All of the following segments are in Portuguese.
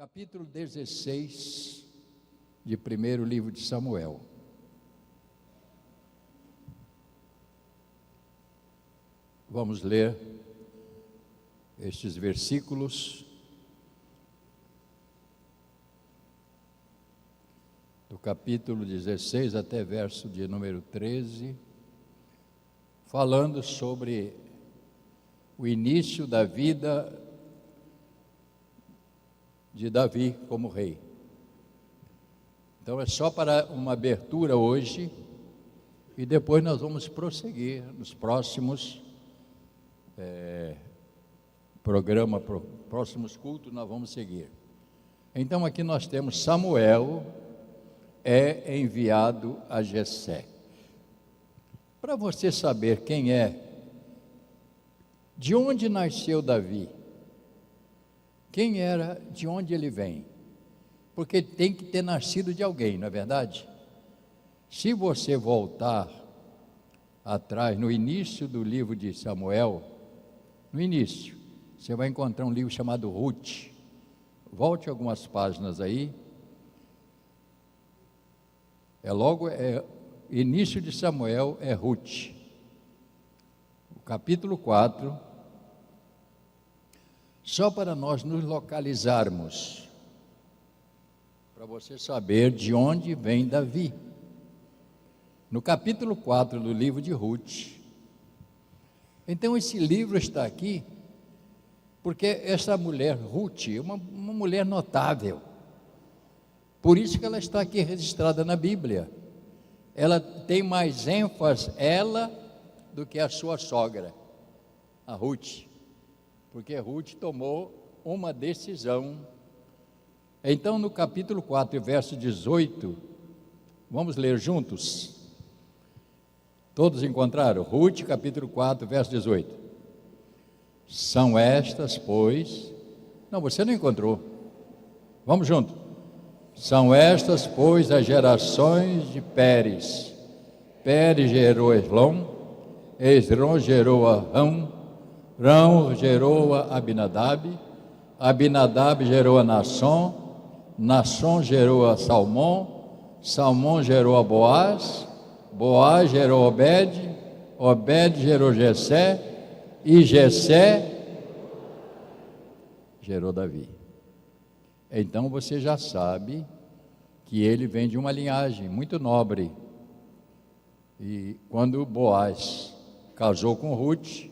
Capítulo 16 de primeiro livro de Samuel. Vamos ler estes versículos do capítulo 16 até verso de número 13, falando sobre o início da vida de Davi como rei. Então é só para uma abertura hoje, e depois nós vamos prosseguir nos próximos próximos cultos nós vamos seguir. Então aqui nós temos Samuel é enviado a Jessé. Para você saber quem é, de onde nasceu Davi, quem era, de onde ele vem, porque tem que ter nascido de alguém, não é verdade? Se você voltar atrás, no início do livro de Samuel, no início, você vai encontrar um livro chamado Ruth. Volte algumas páginas aí. Início de Samuel é Ruth. O capítulo 4, só para nós nos localizarmos, para você saber de onde vem Davi. No capítulo 4 do livro de Ruth. Então esse livro está aqui porque essa mulher Ruth é uma mulher notável. Por isso que ela está aqui registrada na Bíblia. Ela tem mais ênfase, ela, do que a sua sogra, a Ruth. Porque Ruth tomou uma decisão. Então no capítulo 4, verso 18, vamos ler juntos? Todos encontraram? Ruth, capítulo 4, verso 18. São estas, pois... Não, você não encontrou. Vamos junto. São estas, pois, as gerações de Pérez. Pérez gerou Esrom, Esrom gerou Arão, Rão gerou a Abinadab, Abinadab gerou a Nasson, Nasson gerou a Salmão, Salmão gerou a Boaz, Boaz gerou Obed, Obed gerou Jessé, e Jessé gerou Davi. Então você já sabe que ele vem de uma linhagem muito nobre. E quando Boaz casou com Ruth,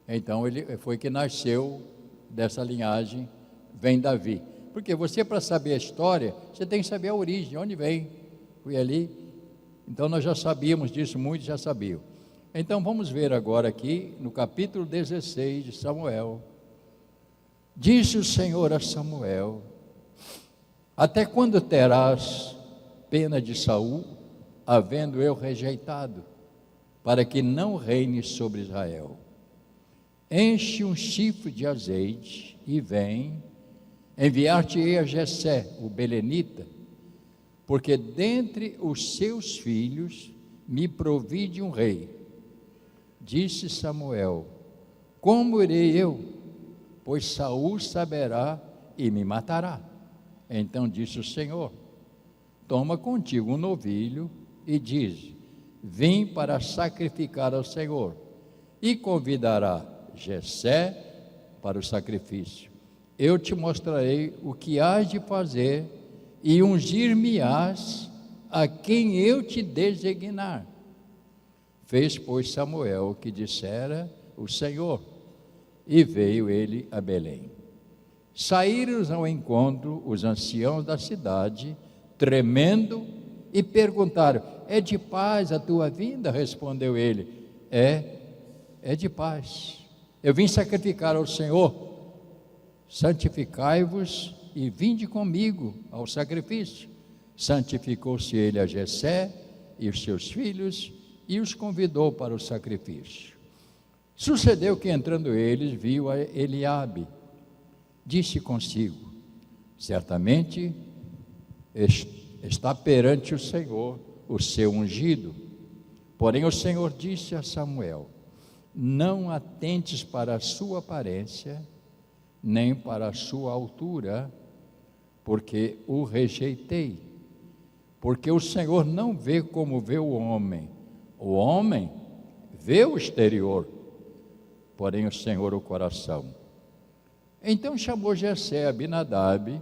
então ele foi que nasceu dessa linhagem, vem Davi. Porque você, para saber a história, você tem que saber a origem, de onde vem. Fui ali. Então nós já sabíamos disso, muitos já sabiam. Então vamos ver agora aqui no capítulo 16 de Samuel. Disse o Senhor a Samuel: até quando terás pena de Saul, havendo eu rejeitado, para que não reine sobre Israel? Enche um chifre de azeite e vem, enviar-te-ei a Jessé, o belenita, porque dentre os seus filhos me provide um rei. Disse Samuel: como irei eu? Pois Saul saberá e me matará. Então disse o Senhor: toma contigo um novilho e diz: vim para sacrificar ao Senhor. E convidará Jessé para o sacrifício. Eu te mostrarei o que hás de fazer e ungir-me-ás a quem eu te designar. Fez, pois, Samuel o que dissera o Senhor, e veio ele a Belém. Saíram ao encontro os anciãos da cidade, tremendo, e perguntaram: é de paz a tua vinda? Respondeu ele: é de paz. Eu vim sacrificar ao Senhor. Santificai-vos e vinde comigo ao sacrifício. Santificou-se ele a Jessé e os seus filhos, e os convidou para o sacrifício. Sucedeu que, entrando eles, viu a Eliabe. Disse consigo: certamente está perante o Senhor o seu ungido. Porém o Senhor disse a Samuel: não atentes para a sua aparência, nem para a sua altura, porque o rejeitei. Porque o Senhor não vê como vê o homem. O homem vê o exterior, porém o Senhor o coração. Então chamou Jessé Abinadab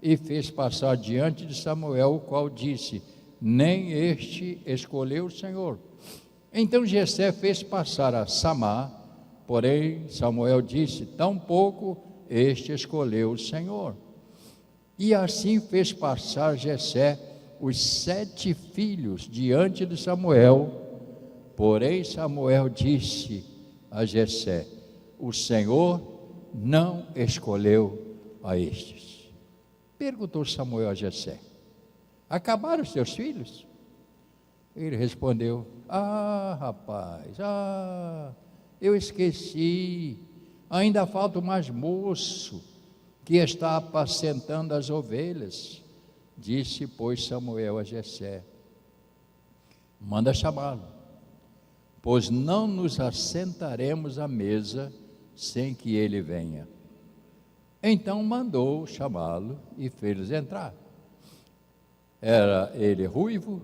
e fez passar diante de Samuel, o qual disse: nem este escolheu o Senhor. Então Jessé fez passar a Samá, porém Samuel disse: tampouco este escolheu o Senhor. E assim fez passar Jessé os 7 filhos diante de Samuel, porém Samuel disse a Jessé: o Senhor não escolheu a estes. Perguntou Samuel a Jessé: acabaram os teus filhos? Ele respondeu: rapaz, eu esqueci, ainda falta o mais moço, que está apacentando as ovelhas. Disse, pois, Samuel a Jessé: manda chamá-lo, pois não nos assentaremos à mesa sem que ele venha. Então mandou chamá-lo e fez-lhes entrar. Era ele ruivo,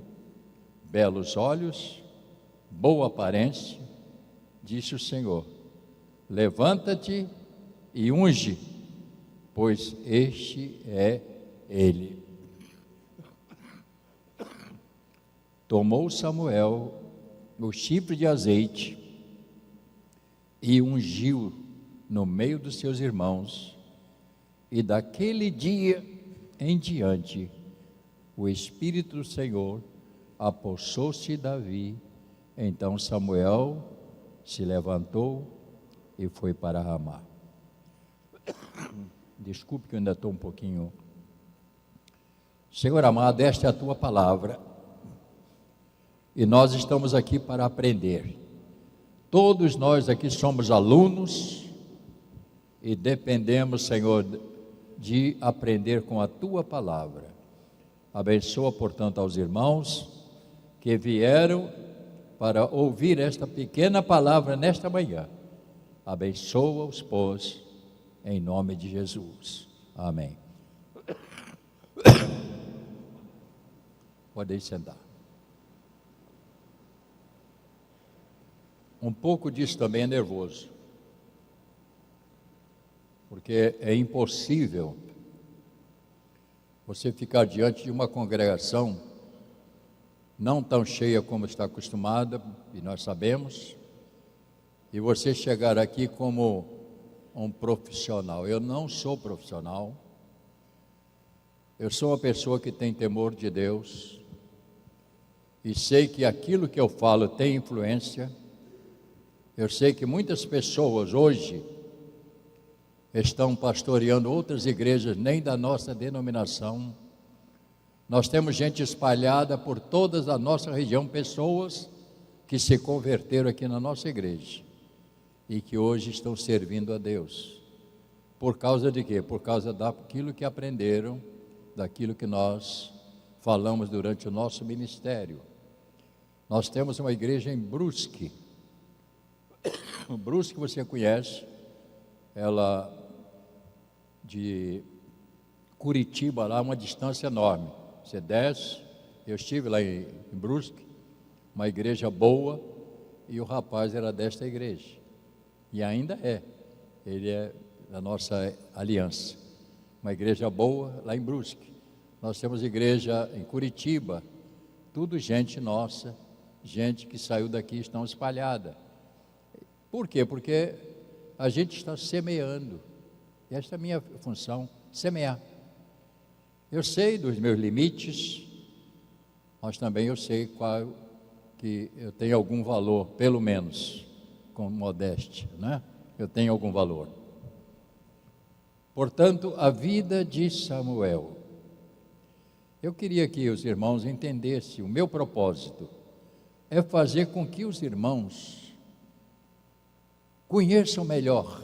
belos olhos, boa aparência. Disse o Senhor: levanta-te e unge, pois este é ele. Tomou Samuel o chifre de azeite e ungiu no meio dos seus irmãos, e daquele dia em diante o Espírito do Senhor apossou-se de Davi. Então Samuel se levantou e foi para Ramá. Desculpe que eu ainda estou um pouquinho. Senhor amado, esta é a tua palavra, e nós estamos aqui para aprender. Todos nós aqui somos alunos e dependemos, Senhor, de aprender com a tua palavra. Abençoa, portanto, aos irmãos que vieram para ouvir esta pequena palavra nesta manhã. Abençoa-os, pois, em nome de Jesus. Amém. Podem sentar. Um pouco disso também é nervoso, porque é impossível você ficar diante de uma congregação não tão cheia como está acostumada, e nós sabemos, e você chegar aqui como um profissional. Eu não sou profissional, eu sou uma pessoa que tem temor de Deus, e sei que aquilo que eu falo tem influência. Eu sei que muitas pessoas hoje estão pastoreando outras igrejas, nem da nossa denominação. Nós temos gente espalhada por toda a nossa região, pessoas que se converteram aqui na nossa igreja e que hoje estão servindo a Deus. Por causa de quê? Por causa daquilo que aprenderam, daquilo que nós falamos durante o nosso ministério. Nós temos uma igreja em Brusque. O Brusque você conhece, ela de Curitiba, lá uma distância enorme. Você desce, eu estive lá em Brusque, uma igreja boa, e o rapaz era desta igreja, e ainda é, ele é da nossa aliança, uma igreja boa lá em Brusque. Nós temos igreja em Curitiba, tudo gente nossa, gente que saiu daqui, estão espalhada. Por quê? Porque a gente está semeando. Esta é a minha função, semear. Eu sei dos meus limites, mas também eu sei qual que eu tenho algum valor, pelo menos, com modéstia, né? Eu tenho algum valor. Portanto, a vida de Samuel. Eu queria que os irmãos entendessem, o meu propósito é fazer com que os irmãos conheçam melhor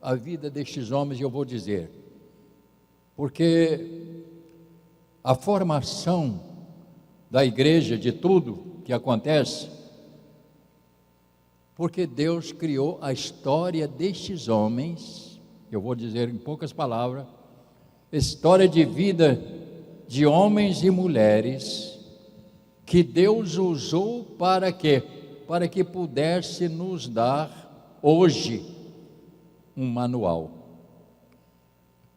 a vida destes homens, e eu vou dizer, porque a formação da igreja, de tudo que acontece, porque Deus criou a história destes homens, eu vou dizer em poucas palavras, História de vida de homens e mulheres que Deus usou para quê? Para que pudesse nos dar hoje um manual.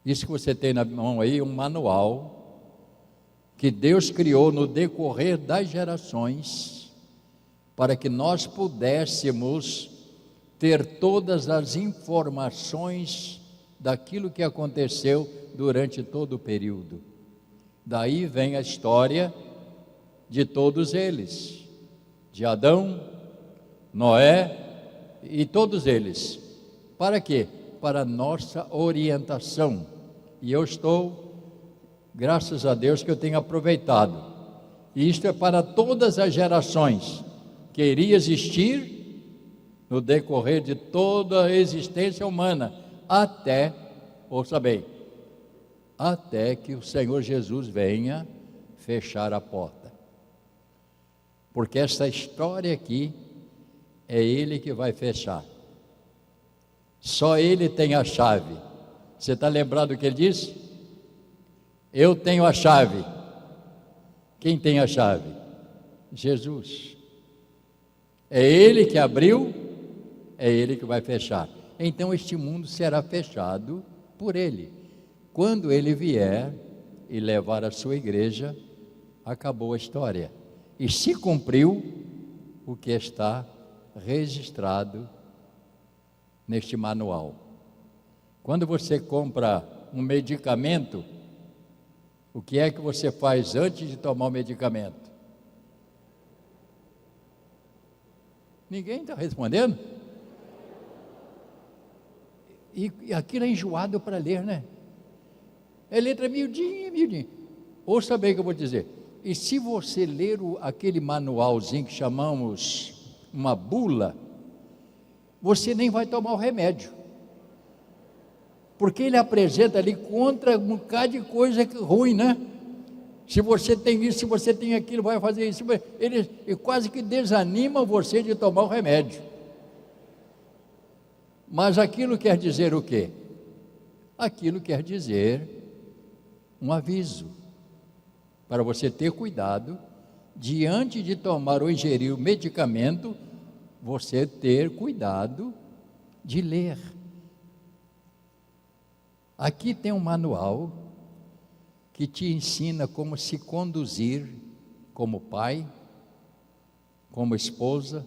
Isso que você tem na mão aí, um manual que Deus criou no decorrer das gerações, para que nós pudéssemos ter todas as informações daquilo que aconteceu durante todo o período. Daí vem a história de todos eles, de Adão, Noé e todos eles. Para quê? Para nossa orientação. E eu estou, graças a Deus, que eu tenho aproveitado. E isto é para todas as gerações que iria existir no decorrer de toda a existência humana, até, ouça bem, até que o Senhor Jesus venha fechar a porta. Porque essa história aqui é Ele que vai fechar. Só Ele tem a chave. Você está lembrado do que Ele disse? Eu tenho a chave. Quem tem a chave? Jesus. É Ele que abriu, é Ele que vai fechar. Então este mundo será fechado por Ele. Quando Ele vier e levar a sua igreja, acabou a história. E se cumpriu o que está registrado neste manual. Quando você compra um medicamento, o que é que você faz antes de tomar o medicamento? Ninguém está respondendo? E aquilo é enjoado para ler, né? É letra miudinha, miudinha. Ouça bem o que eu vou dizer. E se você ler aquele manualzinho que chamamos uma bula, você nem vai tomar o remédio. Porque ele apresenta ali contra um bocado de coisa ruim, né? Se você tem isso, se você tem aquilo, vai fazer isso. Ele quase que desanima você de tomar o remédio. Mas aquilo quer dizer o quê? Aquilo quer dizer um aviso, para você ter cuidado, diante de tomar ou ingerir o medicamento, você ter cuidado de ler. Aqui tem um manual que te ensina como se conduzir como pai, como esposa,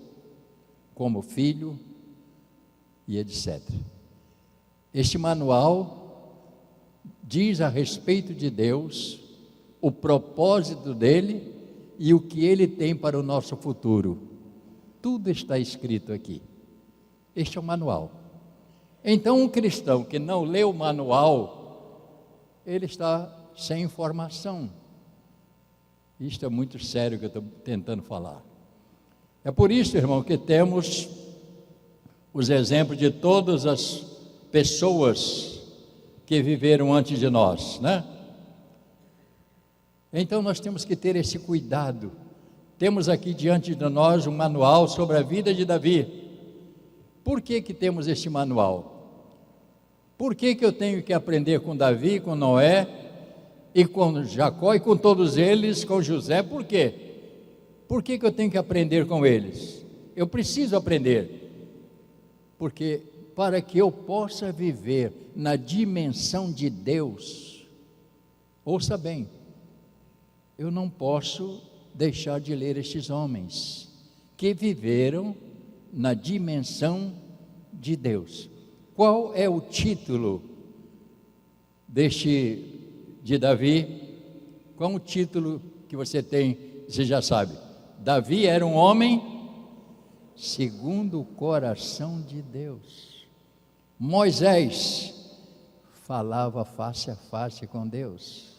como filho e etc. Este manual diz a respeito de Deus, o propósito dele e o que ele tem para o nosso futuro. Tudo está escrito aqui. Este é o manual. Então, um cristão que não lê o manual, ele está sem informação. Isto é muito sério que eu estou tentando falar. É por isso, irmão, que temos os exemplos de todas as pessoas que viveram antes de nós, né? Então nós temos que ter esse cuidado. Temos aqui diante de nós um manual sobre a vida de Davi. Por que temos este manual? Por que eu tenho que aprender com Davi, com Noé, e com Jacó, e com todos eles, com José? Por quê? Por que eu tenho que aprender com eles? Eu preciso aprender, porque para que eu possa viver na dimensão de Deus, ouça bem, eu não posso deixar de ler estes homens que viveram na dimensão de Deus. Qual é o título de Davi? Qual é o título que você tem? Você já sabe. Davi era um homem segundo o coração de Deus. Moisés falava face a face com Deus.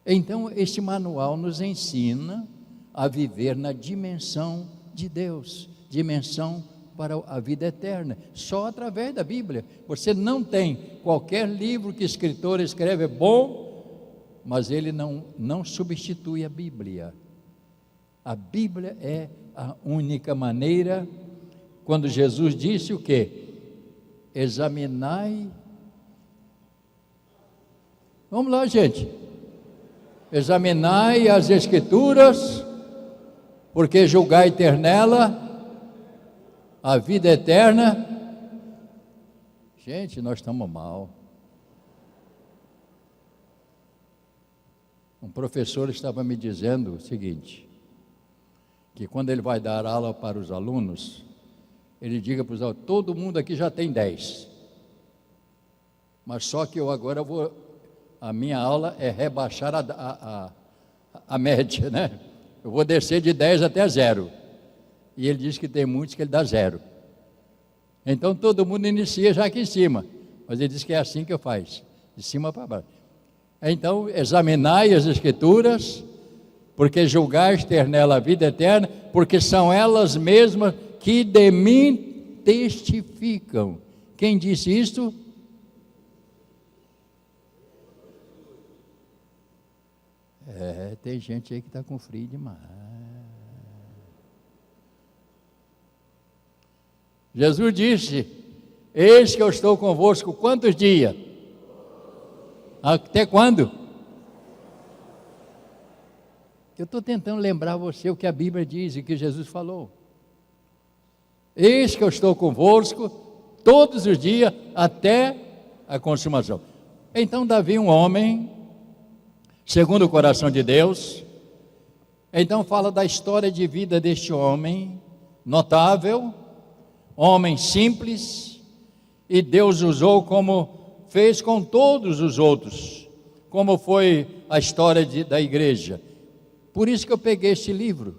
Então, este manual nos ensina a viver na dimensão de Deus, dimensão para a vida eterna, só através da Bíblia. Você não tem qualquer livro que escritor escreve, é bom, mas ele não substitui a Bíblia. A Bíblia é a única maneira. Quando Jesus disse o quê? Examinai Vamos lá, gente. Examinai as Escrituras, porque julgai ter nela a vida eterna. Gente, nós estamos mal. Um professor estava me dizendo o seguinte, que quando ele vai dar aula para os alunos, ele diga para os alunos, todo mundo aqui já tem 10. Mas só que eu agora a minha aula é rebaixar a média, né? Eu vou descer de 10 até 0. E ele diz que tem muitos que ele dá 0. Então todo mundo inicia já aqui em cima. Mas ele diz que é assim que eu faço, de cima para baixo. Então, examinai as Escrituras, porque julgais ter nela a vida eterna, porque são elas mesmas que de mim testificam. Quem disse isto? Tem gente aí que está com frio demais. Jesus disse, eis que eu estou convosco quantos dias? Até quando? Eu estou tentando lembrar você o que a Bíblia diz e o que Jesus falou. Eis que eu estou convosco todos os dias até a consumação. Então Davi, um homem segundo o coração de Deus, então fala da história de vida deste homem notável, homem simples, e Deus usou como fez com todos os outros, como foi a história da igreja. Por isso que eu peguei este livro,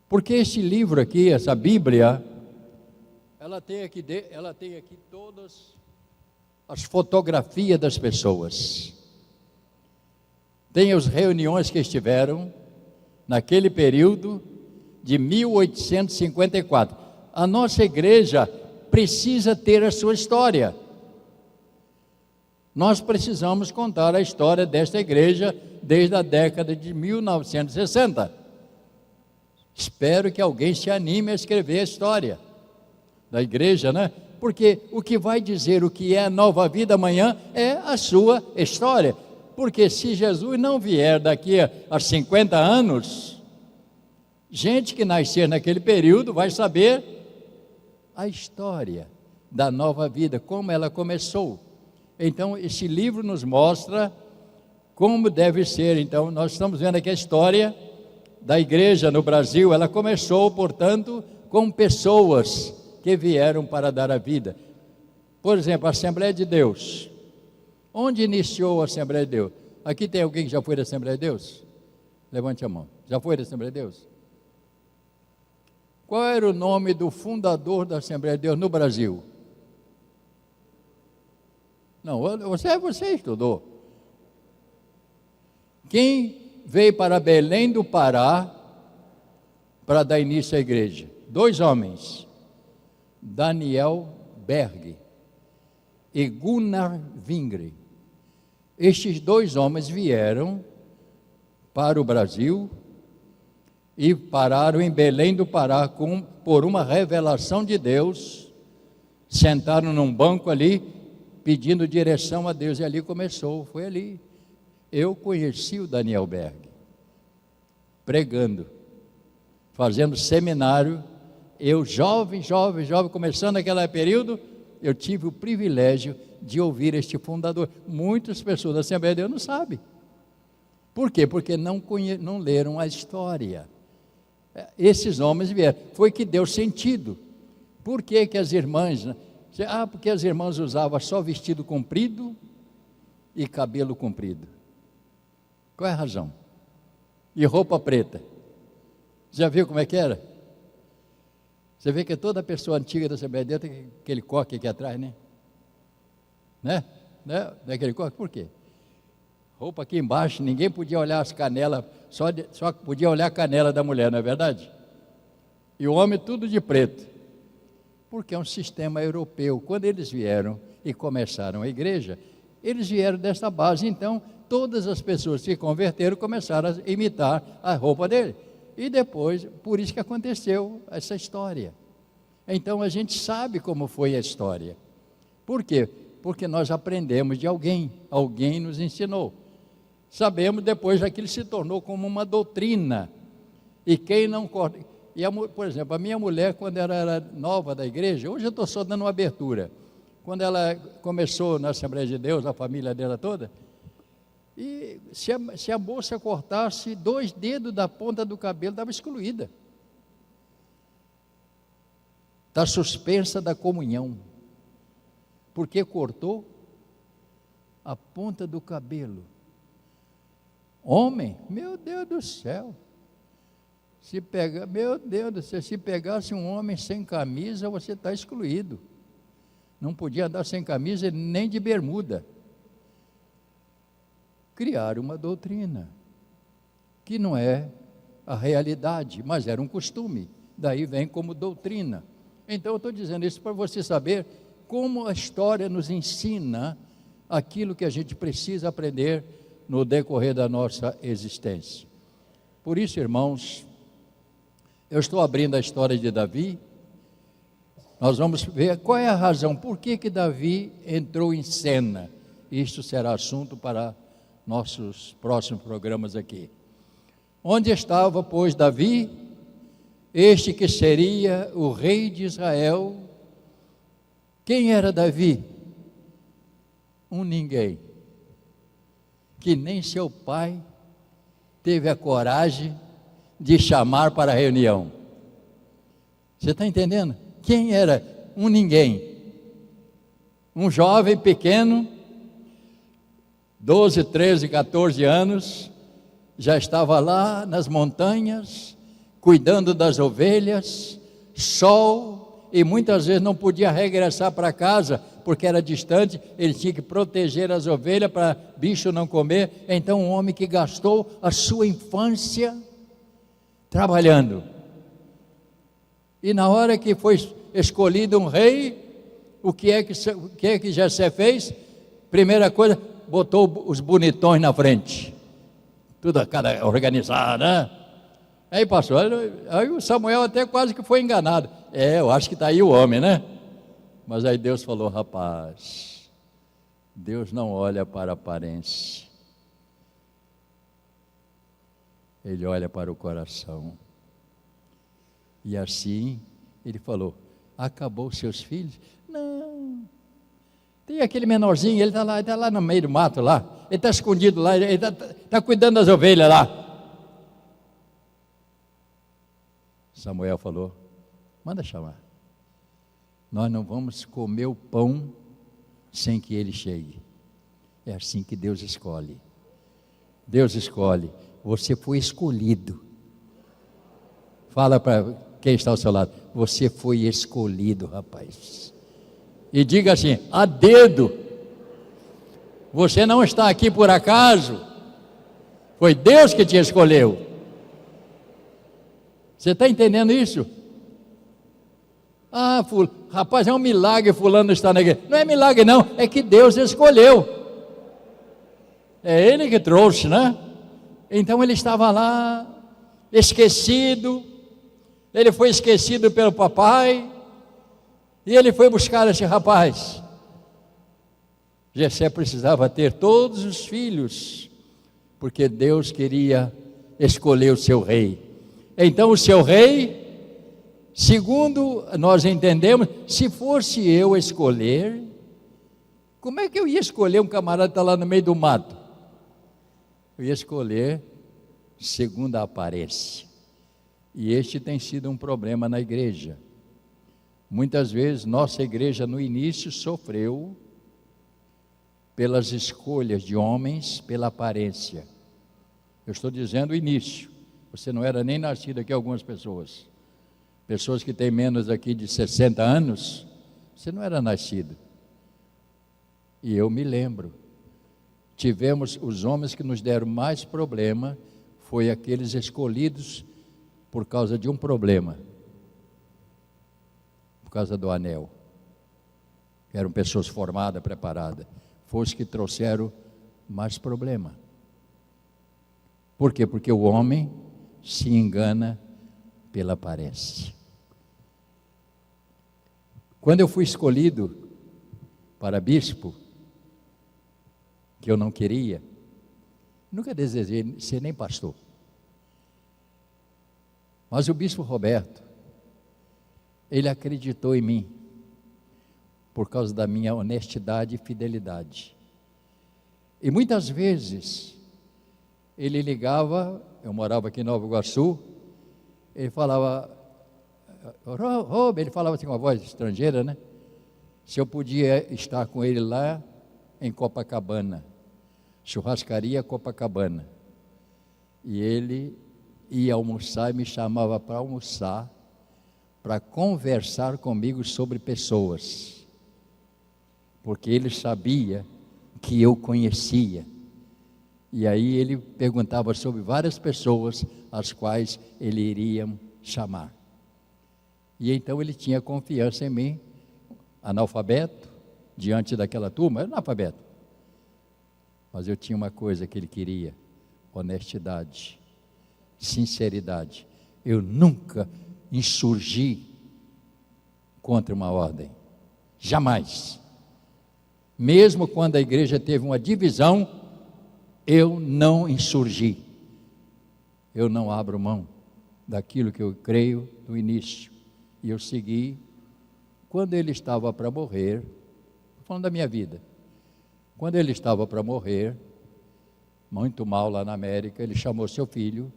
porque este livro aqui, essa Bíblia, ela tem aqui todas as fotografias das pessoas, tem as reuniões que estiveram naquele período de 1854. A nossa igreja precisa ter a sua história. Nós precisamos contar a história desta igreja desde a década de 1960. Espero que alguém se anime a escrever a história da igreja, né? Porque o que vai dizer o que é a nova vida amanhã é a sua história. Porque se Jesus não vier daqui a 50 anos, gente que nascer naquele período vai saber a história da nova vida, como ela começou. Então, esse livro nos mostra como deve ser. Então, nós estamos vendo aqui a história da igreja no Brasil. Ela começou, portanto, com pessoas que vieram para dar a vida. Por exemplo, a Assembleia de Deus. Onde iniciou a Assembleia de Deus? Aqui tem alguém que já foi da Assembleia de Deus? Levante a mão. Já foi da Assembleia de Deus? Qual era o nome do fundador da Assembleia de Deus no Brasil? Não, você estudou. Quem veio para Belém do Pará para dar início à igreja? 2 homens, Daniel Berg e Gunnar Vingre. Estes 2 homens vieram para o Brasil e pararam em Belém do Pará por uma revelação de Deus, sentaram num banco ali, pedindo direção a Deus, e ali começou, foi ali. Eu conheci o Daniel Berg, pregando, fazendo seminário, eu jovem, começando aquele período, eu tive o privilégio de ouvir este fundador. Muitas pessoas da Assembleia de Deus não sabem. Por quê? Porque não leram a história. Esses homens vieram, foi que deu sentido. Por que que as irmãs... porque as irmãs usavam só vestido comprido e cabelo comprido. Qual é a razão? E roupa preta. Já viu como é que era? Você vê que toda pessoa antiga da Assembleia de Deus tem aquele coque aqui atrás, né? Né? Não é aquele coque? Por quê? Roupa aqui embaixo, ninguém podia olhar as canelas, só podia olhar a canela da mulher, não é verdade? E o homem tudo de preto. Porque é um sistema europeu. Quando eles vieram e começaram a igreja, eles vieram dessa base. Então, todas as pessoas que se converteram começaram a imitar a roupa dele. E depois, por isso que aconteceu essa história. Então, a gente sabe como foi a história. Por quê? Porque nós aprendemos de alguém, alguém nos ensinou. Sabemos depois que aquilo se tornou como uma doutrina. E quem não... por exemplo, a minha mulher, quando ela era nova da igreja, hoje eu estou só dando uma abertura. Quando ela começou na Assembleia de Deus, a família dela toda, e se a moça cortasse 2 dedos da ponta do cabelo, estava excluída. Está suspensa da comunhão. Porque cortou a ponta do cabelo. Homem, meu Deus do céu. Meu Deus do céu, se pegasse um homem sem camisa, você está excluído. Não podia andar sem camisa nem de bermuda. Criaram uma doutrina, que não é a realidade, mas era um costume. Daí vem como doutrina. Então eu estou dizendo isso para você saber como a história nos ensina aquilo que a gente precisa aprender no decorrer da nossa existência. Por isso, irmãos, eu estou abrindo a história de Davi. Nós vamos ver qual é a razão, por que Davi entrou em cena. Isto será assunto para nossos próximos programas aqui. Onde estava, pois, Davi, este que seria o rei de Israel? Quem era Davi? Um ninguém, que nem seu pai teve a coragem de chamar para a reunião. Você está entendendo? Quem era? Um ninguém. Um jovem pequeno, 12, 13, 14 anos, já estava lá nas montanhas, cuidando das ovelhas, sol, e muitas vezes não podia regressar para casa, porque era distante, ele tinha que proteger as ovelhas para bicho não comer. Então um homem que gastou a sua infância trabalhando. E na hora que foi escolhido um rei, o que é que Jessé fez? Primeira coisa, botou os bonitões na frente, tudo cada organizado, né? Aí passou, aí o Samuel até quase que foi enganado. Eu acho que está aí o homem, né? Mas aí Deus falou: rapaz, Deus não olha para a aparência, Ele olha para o coração. E assim Ele falou: acabou os seus filhos? Não. Tem aquele menorzinho, ele está lá no meio do mato lá, ele está escondido lá, ele está cuidando das ovelhas lá. Samuel falou: manda chamar. Nós não vamos comer o pão sem que ele chegue. É assim que Deus escolhe. Deus escolhe. Você foi escolhido. Fala para quem está ao seu lado: você foi escolhido, rapaz. E diga assim: a dedo. Você não está aqui por acaso. Foi Deus que te escolheu. Você está entendendo isso? Ah, rapaz, é um milagre fulano estar na igreja. Não é milagre não, é que Deus escolheu. É Ele que trouxe, né? Então ele estava lá, esquecido. Ele foi esquecido pelo papai. E ele foi buscar esse rapaz. Jessé precisava ter todos os filhos, porque Deus queria escolher o seu rei. Então o seu rei, segundo nós entendemos, se fosse eu escolher, como é que eu ia escolher um camarada que está lá no meio do mato? Eu ia escolher segundo a aparência. E este tem sido um problema na igreja. Muitas vezes nossa igreja no início sofreu pelas escolhas de homens, pela aparência. Eu estou dizendo o início. Você não era nem nascido aqui, algumas pessoas. Pessoas que têm menos aqui de 60 anos, você não era nascido. E eu me lembro. Tivemos os homens que nos deram mais problema, foi aqueles escolhidos por causa de um problema. Por causa do anel. Eram pessoas formadas, preparadas. Foi os que trouxeram mais problema. Por quê? Porque o homem se engana pela aparência. Quando eu fui escolhido, para bispo, que eu não queria. Nunca desejei ser nem pastor. Mas o bispo Roberto, ele acreditou em mim, por causa da minha honestidade e fidelidade. E muitas vezes, ele ligava, eu morava aqui em Nova Iguaçu, ele falava, ele falava assim com uma voz estrangeira, né? Se eu podia estar com ele lá em Copacabana, churrascaria Copacabana. E ele ia almoçar e me chamava para almoçar, para conversar comigo sobre pessoas, porque ele sabia que eu conhecia. E aí ele perguntava sobre várias pessoas as quais ele iria chamar. E então ele tinha confiança em mim, analfabeto, diante daquela turma, era analfabeto. Mas eu tinha uma coisa que ele queria: honestidade, sinceridade. Eu nunca insurgi contra uma ordem, jamais. Mesmo quando a igreja teve uma divisão, eu não insurgi. Eu não abro mão daquilo que eu creio no início. E eu segui. Quando ele estava para morrer, falando da minha vida, quando ele estava para morrer, muito mal lá na América, ele chamou seu filho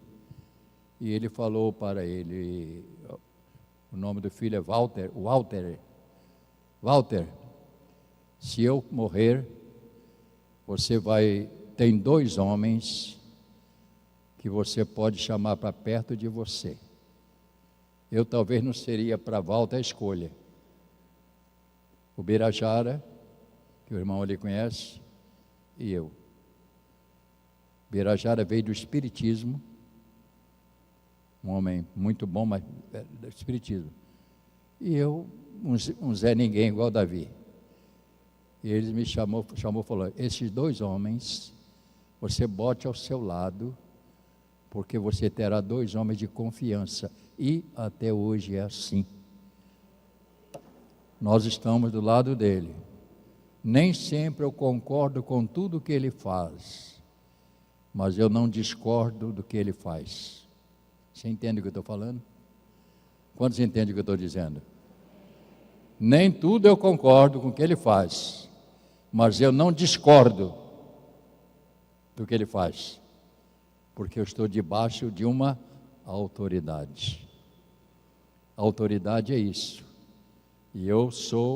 e ele falou para ele, o nome do filho é Walter, se eu morrer, tem 2 homens que você pode chamar para perto de você. Eu talvez não seria para Walter a escolha. O Birajara, que o irmão ali conhece, e eu. Birajara veio do Espiritismo, um homem muito bom, mas do Espiritismo. E eu, um Zé Ninguém igual Davi. E ele me chamou e falou: esses 2 homens, você bote ao seu lado, porque você terá 2 homens de confiança. E até hoje é assim. Nós estamos do lado dele. Nem sempre eu concordo com tudo que ele faz, mas eu não discordo do que ele faz. Você entende o que eu estou falando? Quantos entendem o que eu estou dizendo? Nem tudo eu concordo com o que ele faz, mas eu não discordo do que ele faz, porque eu estou debaixo de uma autoridade. A autoridade é isso. E eu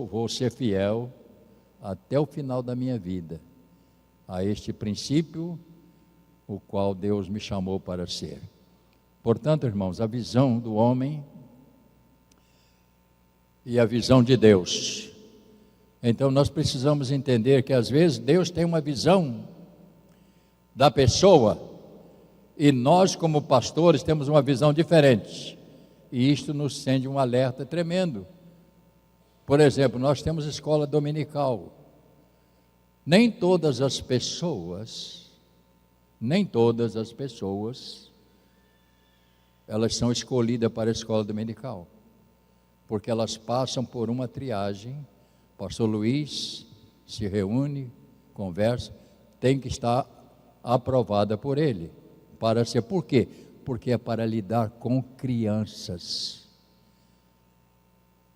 vou ser fiel até o final da minha vida a este princípio, o qual Deus me chamou para ser. Portanto, irmãos, a visão do homem e a visão de Deus. Então nós precisamos entender que às vezes Deus tem uma visão da pessoa e nós, como pastores, temos uma visão diferente. E isto nos acende um alerta tremendo. Por exemplo, nós temos escola dominical. Nem todas as pessoas, elas são escolhidas para a escola dominical, porque elas passam por uma triagem. Pastor Luiz se reúne, conversa, tem que estar aprovada por ele, para ser. Por quê? Porque é para lidar com crianças.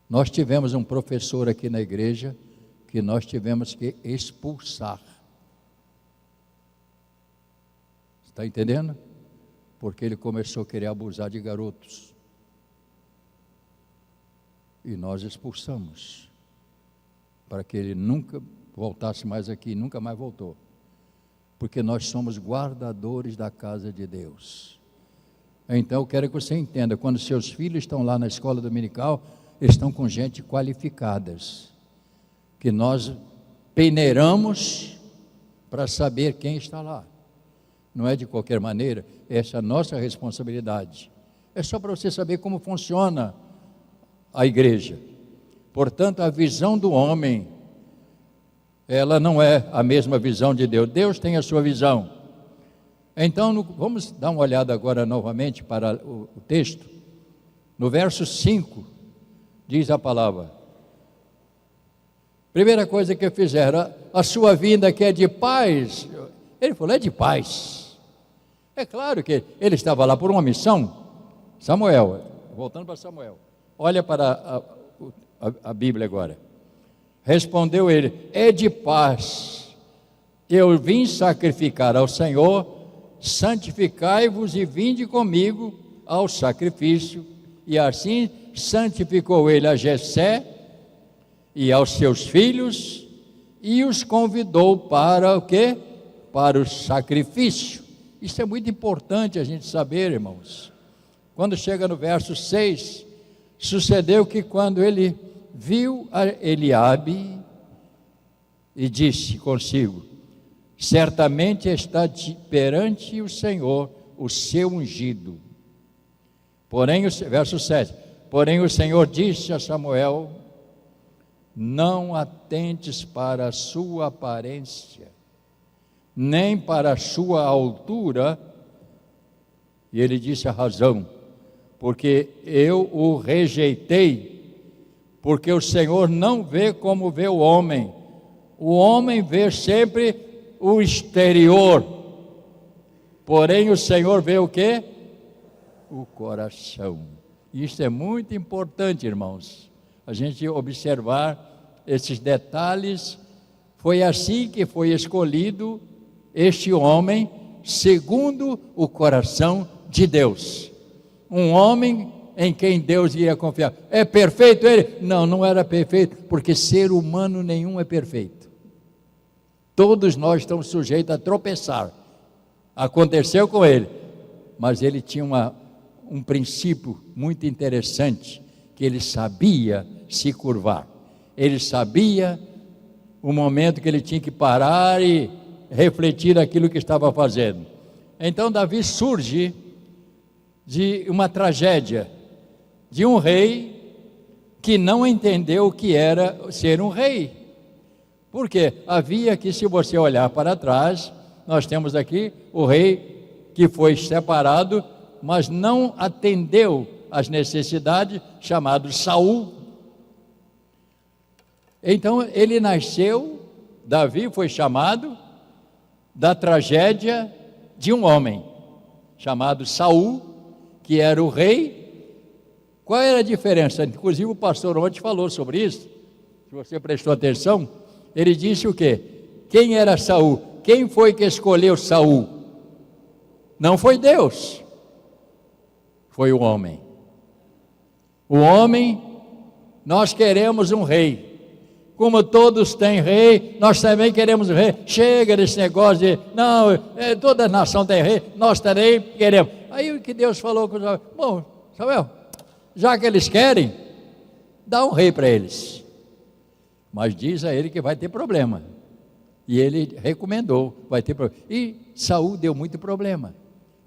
Nós tivemos um professor aqui na igreja que nós tivemos que expulsar. Está entendendo? Porque ele começou a querer abusar de garotos. E nós expulsamos, para que ele nunca voltasse mais aqui, nunca mais voltou. Porque nós somos guardadores da casa de Deus. Então eu quero que você entenda, quando seus filhos estão lá na escola dominical, estão com gente qualificadas, que nós peneiramos para saber quem está lá. Não é de qualquer maneira, essa é a nossa responsabilidade. É só para você saber como funciona a igreja. Portanto, a visão do homem, ela não é a mesma visão de Deus. Deus tem a sua visão. Então, vamos dar uma olhada agora novamente para o texto. No verso 5, diz a palavra: Primeira coisa que fizeram, a sua vinda que é de paz. Ele falou, é de paz. É claro que ele estava lá por uma missão. Samuel, voltando para Samuel, olha para a Bíblia agora. Respondeu ele, é de paz. Eu vim sacrificar ao Senhor, santificai-vos e vinde comigo ao sacrifício. E assim santificou ele a Jessé e aos seus filhos e os convidou para o quê? Para o sacrifício. Isso é muito importante a gente saber, irmãos. Quando chega no verso 6, sucedeu que quando ele viu a Eliabe e disse consigo, certamente está perante o Senhor o seu ungido. Porém, verso 7, porém o Senhor disse a Samuel, não atentes para a sua aparência, nem para a sua altura, e ele disse a razão, porque eu o rejeitei, porque o Senhor não vê como vê o homem vê sempre o exterior, porém o Senhor vê o quê? O coração. Isso é muito importante, irmãos, a gente observar esses detalhes. Foi assim que foi escolhido este homem, segundo o coração de Deus, um homem em quem Deus ia confiar. É perfeito ele? Não, não era perfeito, porque ser humano nenhum é perfeito. Todos nós estamos sujeitos a tropeçar. Aconteceu com ele, mas ele tinha um princípio muito interessante, que ele sabia se curvar. Ele sabia o momento que ele tinha que parar e refletir aquilo que estava fazendo. Então Davi surge de uma tragédia, de um rei que não entendeu o que era ser um rei. Porque havia aqui, se você olhar para trás, nós temos aqui o rei que foi separado, mas não atendeu às necessidades, chamado Saul. Então ele nasceu, Davi foi chamado da tragédia de um homem chamado Saul, que era o rei. Qual era a diferença? Inclusive o pastor ontem falou sobre isso, se você prestou atenção, ele disse o quê? Quem era Saul? Quem foi que escolheu Saul? Não foi Deus, foi o homem. O homem, nós queremos um rei. Como todos têm rei, nós também queremos um rei. Chega desse negócio de, não, toda nação tem rei, nós também queremos. Aí o que Deus falou com Samuel, bom, Samuel, já que eles querem, dá um rei para eles. Mas diz a ele que vai ter problema. E ele recomendou, vai ter problema. E Saul deu muito problema.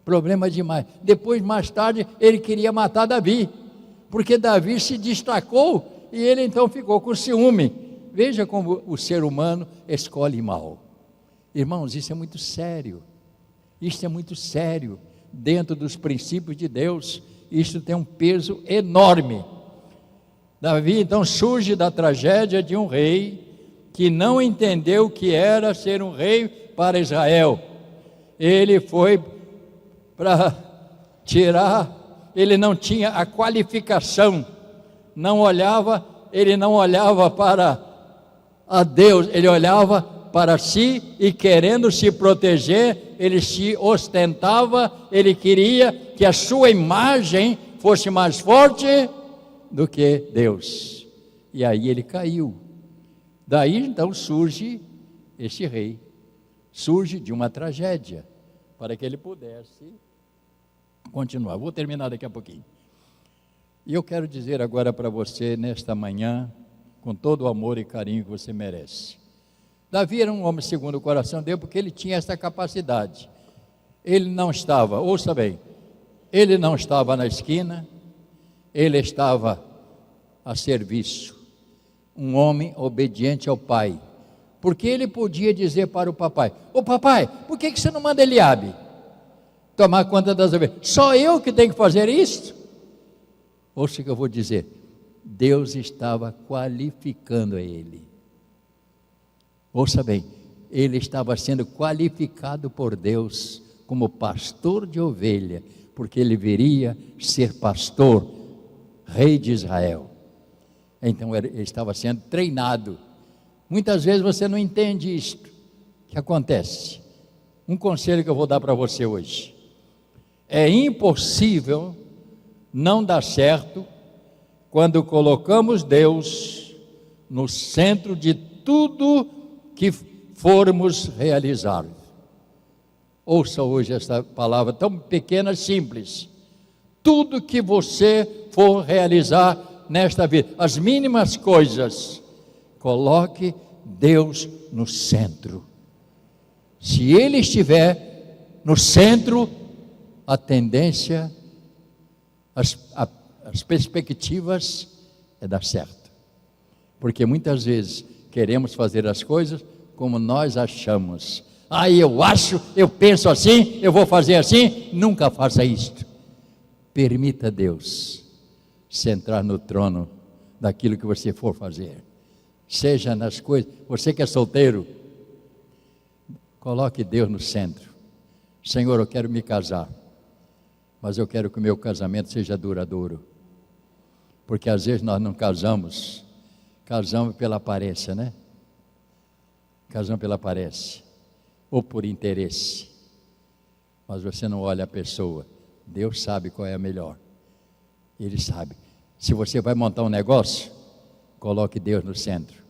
Problema demais. Depois, mais tarde, ele queria matar Davi, porque Davi se destacou e ele então ficou com ciúme. Veja como o ser humano escolhe mal. Irmãos, isso é muito sério. Isso é muito sério. Dentro dos princípios de Deus, isso tem um peso enorme. Davi então surge da tragédia de um rei que não entendeu o que era ser um rei para Israel. Ele foi para tirar, ele não tinha a qualificação, ele não olhava para a Deus, ele olhava para si e querendo se proteger, ele se ostentava, ele queria que a sua imagem fosse mais forte do que Deus. E aí ele caiu. Daí então surge este rei, surge de uma tragédia, para que ele pudesse continuar. Vou terminar daqui a pouquinho. E eu quero dizer agora para você, nesta manhã, com todo o amor e carinho que você merece. Davi era um homem segundo o coração dele, porque ele tinha essa capacidade. Ele não estava, ouça bem, ele não estava na esquina, ele estava a serviço. Um homem obediente ao pai. Porque ele podia dizer para o papai, ô papai, por que você não manda Eliabe tomar conta das ovelhas? Só eu que tenho que fazer isso? Ouça o que eu vou dizer. Deus estava qualificando a ele. Ouça bem, ele estava sendo qualificado por Deus como pastor de ovelha, porque ele viria ser pastor, rei de Israel. Então ele estava sendo treinado. Muitas vezes você não entende isto. O que acontece? Um conselho que eu vou dar para você hoje: é impossível não dar certo quando colocamos Deus no centro de tudo que formos realizar. Ouça hoje esta palavra tão pequena, simples. Tudo que você for realizar nesta vida, as mínimas coisas, coloque Deus no centro. Se Ele estiver no centro, a tendência, as perspectivas é dar certo. Porque muitas vezes queremos fazer as coisas como nós achamos. Eu acho, eu penso assim, eu vou fazer assim. Nunca faça isto. Permita Deus sentar no trono daquilo que você for fazer. Seja nas coisas, você que é solteiro, coloque Deus no centro. Senhor, eu quero me casar, mas eu quero que o meu casamento seja duradouro. Porque às vezes nós não casamos pela aparência, né? Casamos pela aparência, ou por interesse. Mas você não olha a pessoa. Deus sabe qual é a melhor. Ele sabe. Se você vai montar um negócio, coloque Deus no centro.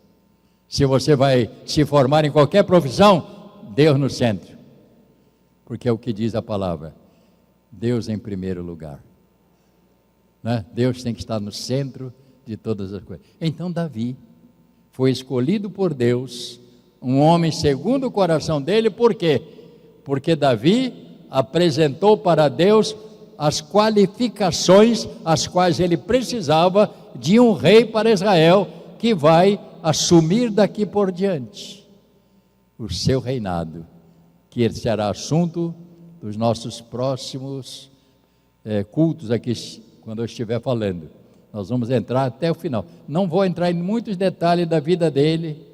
Se você vai se formar em qualquer profissão, Deus no centro. Porque é o que diz a palavra: Deus em primeiro lugar, né? Deus tem que estar no centro de todas as coisas. Então Davi foi escolhido por Deus, um homem segundo o coração dele. Por quê? Porque Davi apresentou para Deus as qualificações as quais ele precisava de um rei para Israel, que vai assumir daqui por diante o seu reinado, que será assunto dos nossos próximos cultos aqui, quando eu estiver falando. Nós vamos entrar até o final. Não vou entrar em muitos detalhes da vida dele,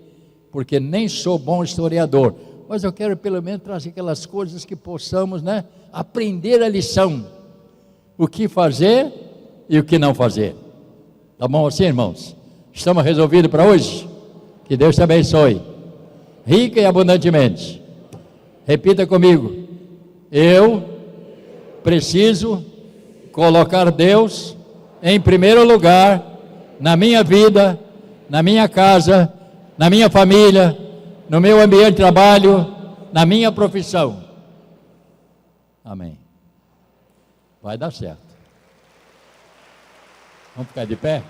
porque nem sou bom historiador, mas eu quero pelo menos trazer aquelas coisas que possamos, né, aprender a lição, o que fazer e o que não fazer. Tá bom assim, irmãos? Estamos resolvidos para hoje? Que Deus te abençoe, rica e abundantemente. Repita comigo: eu preciso colocar Deus em primeiro lugar na minha vida, na minha casa, na minha família, no meu ambiente de trabalho, na minha profissão. Amém. Vai dar certo. Vamos ficar de pé?